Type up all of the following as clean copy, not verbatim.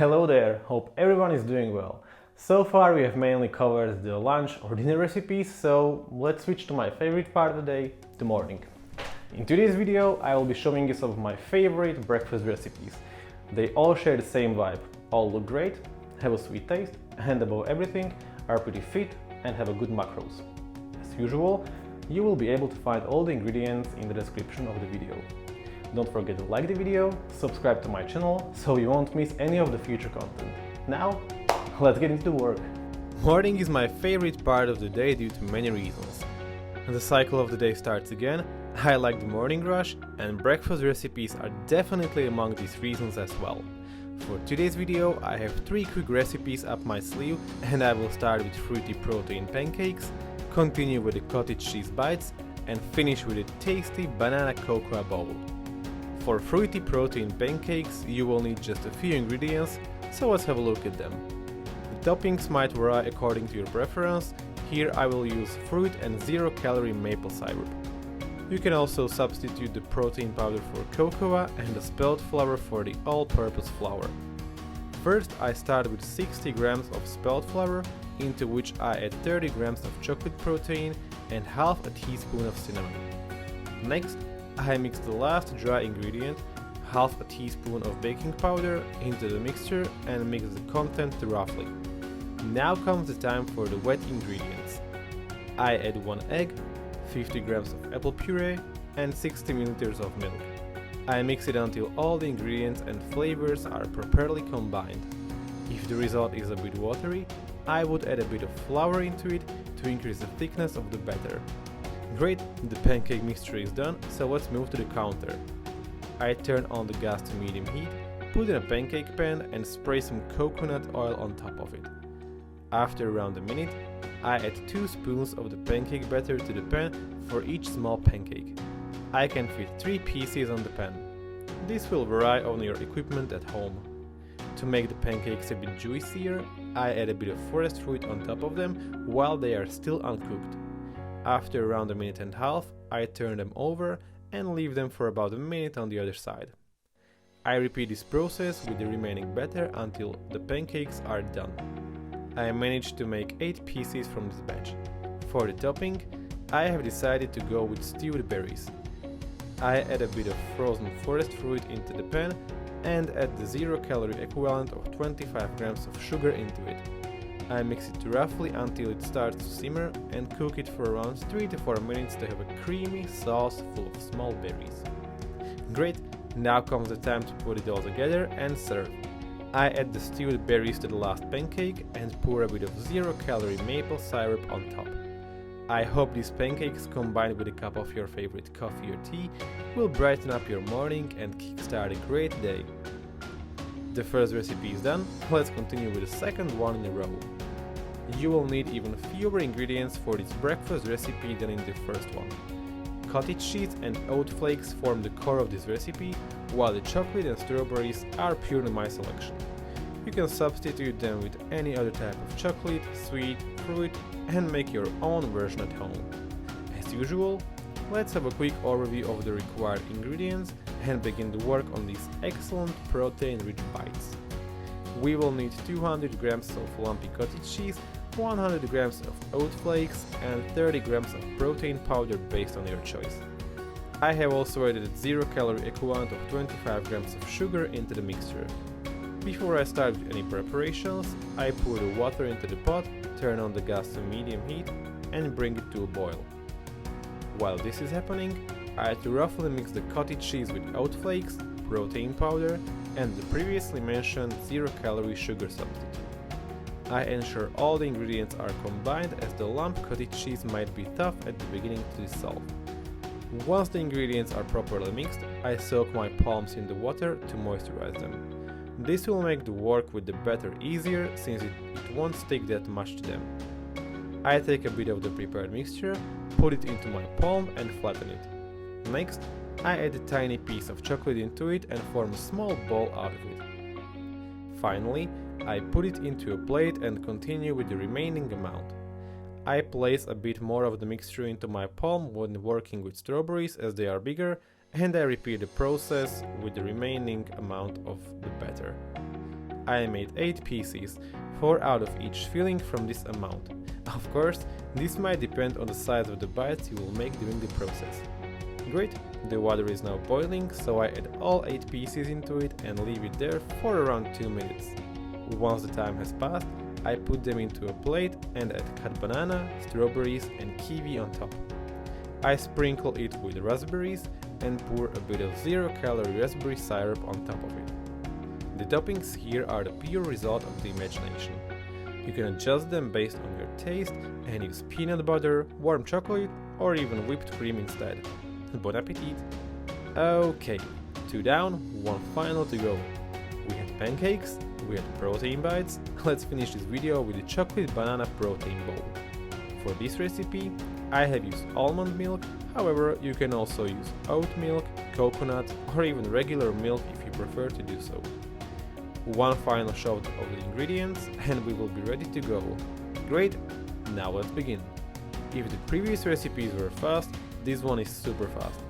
Hello there, hope everyone is doing well. So far we have mainly covered the lunch or dinner recipes, so let's switch to my favorite part of the day, the morning. In today's video I will be showing you some of my favorite breakfast recipes. They all share the same vibe, all look great, have a sweet taste, and above everything are pretty fit and have a good macros. As usual, you will be able to find all the ingredients in the description of the video. Don't forget to like the video, subscribe to my channel so you won't miss any of the future content. Now, let's get into the work. Morning is my favorite part of the day due to many reasons. The cycle of the day starts again, I like the morning rush, and breakfast recipes are definitely among these reasons as well. For today's video I have 3 quick recipes up my sleeve, and I will start with fruity protein pancakes, continue with the cottage cheese bites, and finish with a tasty banana cocoa bowl. For fruity protein pancakes you will need just a few ingredients, so let's have a look at them. The toppings might vary according to your preference. Here I will use fruit and 0-calorie maple syrup. You can also substitute the protein powder for cocoa and the spelt flour for the all-purpose flour. First I start with 60 grams of spelt flour, into which I add 30 grams of chocolate protein and half a teaspoon of cinnamon. Next, I mix the last dry ingredient, half a teaspoon of baking powder, into the mixture and mix the content roughly. Now comes the time for the wet ingredients. I add 1 egg, 50 grams of apple puree and 60 milliliters of milk. I mix it until all the ingredients and flavors are properly combined. If the result is a bit watery, I would add a bit of flour into it to increase the thickness of the batter. Great, the pancake mixture is done, so let's move to the counter. I turn on the gas to medium heat, put in a pancake pan and spray some coconut oil on top of it. After around a minute, I add 2 spoons of the pancake batter to the pan for each small pancake. I can fit 3 pieces on the pan. This will vary on your equipment at home. To make the pancakes a bit juicier, I add a bit of forest fruit on top of them while they are still uncooked. After around a minute and a half, I turn them over and leave them for about a minute on the other side. I repeat this process with the remaining batter until the pancakes are done. I managed to make 8 pieces from this batch. For the topping, I have decided to go with stewed berries. I add a bit of frozen forest fruit into the pan and add the 0-calorie equivalent of 25 grams of sugar into it. I mix it roughly until it starts to simmer and cook it for around 3 to 4 minutes to have a creamy sauce full of small berries. Great, now comes the time to put it all together and serve. I add the stewed berries to the last pancake and pour a bit of 0-calorie maple syrup on top. I hope these pancakes combined with a cup of your favorite coffee or tea will brighten up your morning and kickstart a great day. The first recipe is done, let's continue with the second one in a row. You will need even fewer ingredients for this breakfast recipe than in the first one. Cottage cheese and oat flakes form the core of this recipe, while the chocolate and strawberries are purely my selection. You can substitute them with any other type of chocolate, sweet, fruit, and make your own version at home. As usual, let's have a quick overview of the required ingredients and begin the work on these excellent protein-rich bites. We will need 200 grams of lumpy cottage cheese, 100 grams of oat flakes and 30 grams of protein powder based on your choice. I have also added 0-calorie equivalent of 25 grams of sugar into the mixture. Before I start with any preparations, I pour the water into the pot, turn on the gas to medium heat and bring it to a boil. While this is happening, I add to roughly mix the cottage cheese with oat flakes, protein powder and the previously mentioned 0-calorie sugar substitute. I ensure all the ingredients are combined, as the lump cottage cheese might be tough at the beginning to dissolve. Once the ingredients are properly mixed, I soak my palms in the water to moisturize them. This will make the work with the batter easier since it won't stick that much to them. I take a bit of the prepared mixture, put it into my palm and flatten it. Next, I add a tiny piece of chocolate into it and form a small ball out of it. Finally, I put it into a plate and continue with the remaining amount. I place a bit more of the mixture into my palm when working with strawberries as they are bigger, and I repeat the process with the remaining amount of the batter. I made 8 pieces, 4 out of each filling from this amount. Of course, this might depend on the size of the bites you will make during the process. Great, the water is now boiling, so I add all 8 pieces into it and leave it there for around 2 minutes. Once the time has passed, I put them into a plate and add cut banana, strawberries and kiwi on top. I sprinkle it with raspberries and pour a bit of zero-calorie raspberry syrup on top of it. The toppings here are the pure result of the imagination. You can adjust them based on your taste and use peanut butter, warm chocolate or even whipped cream instead. Bon appetit! Okay, 2 down, 1 final to go. We had pancakes, we had protein bites. Let's finish this video with the chocolate banana protein bowl. For this recipe, I have used almond milk, however you can also use oat milk, coconut or even regular milk if you prefer to do so. 1 final shot of the ingredients and we will be ready to go. Great, now let's begin. If the previous recipes were fast, this one is super fast.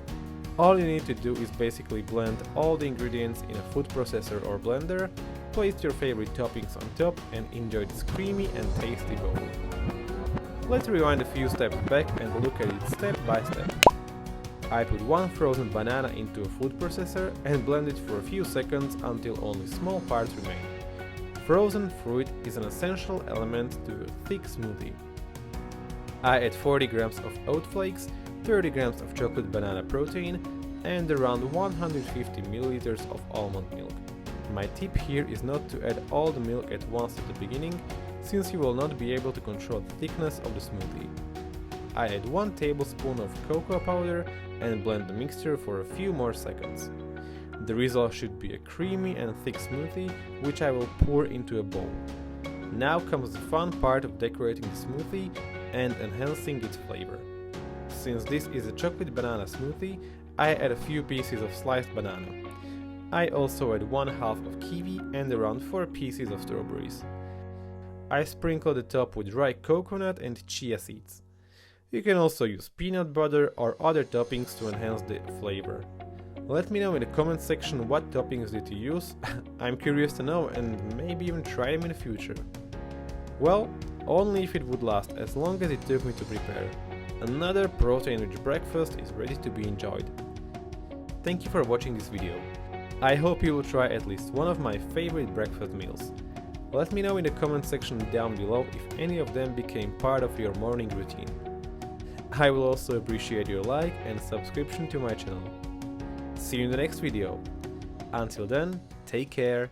All you need to do is basically blend all the ingredients in a food processor or blender, place your favorite toppings on top and enjoy this creamy and tasty bowl. Let's rewind a few steps back and look at it step by step. I put 1 frozen banana into a food processor and blend it for a few seconds until only small parts remain. Frozen fruit is an essential element to a thick smoothie. I add 40 grams of oat flakes, 30 grams of chocolate banana protein and around 150 milliliters of almond milk. My tip here is not to add all the milk at once at the beginning, since you will not be able to control the thickness of the smoothie. I add 1 tablespoon of cocoa powder and blend the mixture for a few more seconds. The result should be a creamy and thick smoothie, which I will pour into a bowl. Now comes the fun part of decorating the smoothie and enhancing its flavor. Since this is a chocolate banana smoothie, I add a few pieces of sliced banana. I also add 1/2 of kiwi and around 4 pieces of strawberries. I sprinkle the top with dry coconut and chia seeds. You can also use peanut butter or other toppings to enhance the flavor. Let me know in the comment section what toppings did you use. I'm curious to know and maybe even try them in the future. Well, only if it would last as long as it took me to prepare. Another protein-rich breakfast is ready to be enjoyed. Thank you for watching this video. I hope you will try at least one of my favorite breakfast meals. Let me know in the comment section down below if any of them became part of your morning routine. I will also appreciate your like and subscription to my channel. See you in the next video. Until then, take care.